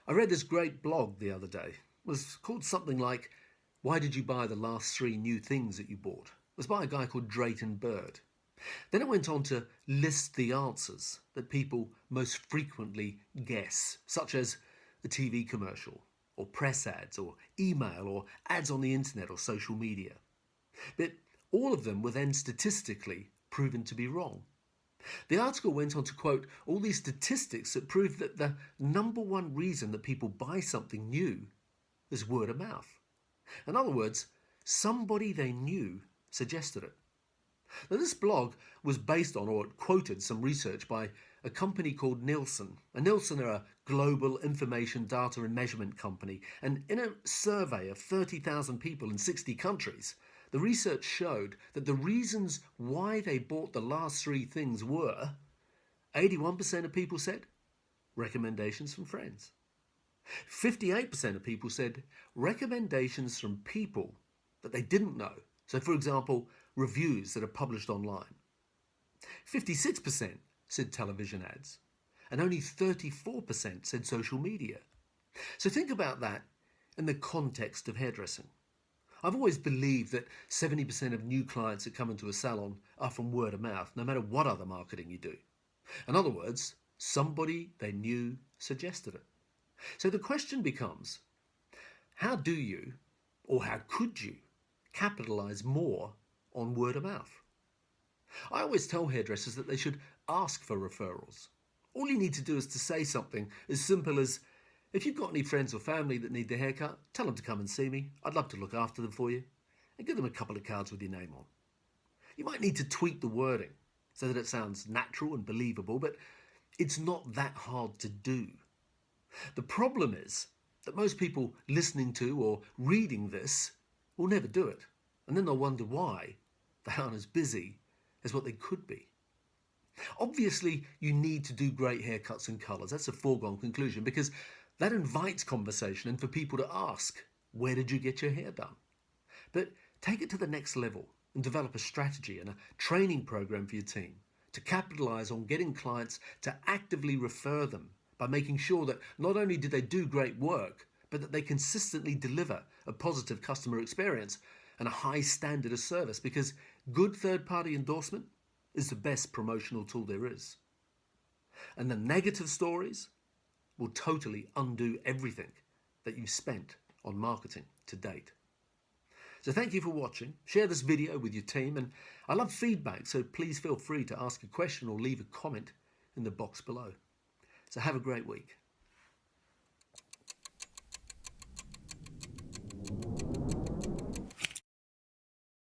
I read this great blog the other day. It was called something like, "Why did you buy the last 3 new things that you bought?" It was by a guy called Drayton Bird. Then it went on to list the answers that people most frequently guess, such as a TV commercial, or press ads, or email, or ads on the internet or social media. But all of them were then statistically proven to be wrong. The article went on to quote all these statistics that proved that the number one reason that people buy something new is word of mouth. In other words, somebody they knew suggested it. Now, this blog was based on, or it quoted, some research by a company called Nielsen. And Nielsen are a global information data and measurement company. And in a survey of 30,000 people in 60 countries, the research showed that the reasons why they bought the last 3 things were 81% of people said recommendations from friends. 58% of people said recommendations from people that they didn't know. So, for example, reviews that are published online. 56% said television ads, and only 34% said social media. So think about that in the context of hairdressing. I've always believed that 70% of new clients that come into a salon are from word of mouth, no matter what other marketing you do. In other words, somebody they knew suggested it. So the question becomes, how do you, or how could you, capitalize more on word of mouth? I always tell hairdressers that they should ask for referrals. All you need to do is to say something as simple as, "If you've got any friends or family that need their haircut, tell them to come and see me. I'd love to look after them for you." And give them a couple of cards with your name on. You might need to tweak the wording so that it sounds natural and believable, but it's not that hard to do. The problem is that most people listening to or reading this will never do it, and then they'll wonder why they aren't as busy as what they could be. Obviously, you need to do great haircuts and colours. That's a foregone conclusion, because that invites conversation and for people to ask, where did you get your hair done? But take it to the next level and develop a strategy and a training program for your team to capitalise on getting clients to actively refer them by making sure that not only do they do great work, but that they consistently deliver a positive customer experience and a high standard of service, because good third-party endorsement is the best promotional tool there is. And the negative stories will totally undo everything that you've spent on marketing to date. So thank you for watching. Share this video with your team, and I love feedback, so please feel free to ask a question or leave a comment in the box below. So have a great week.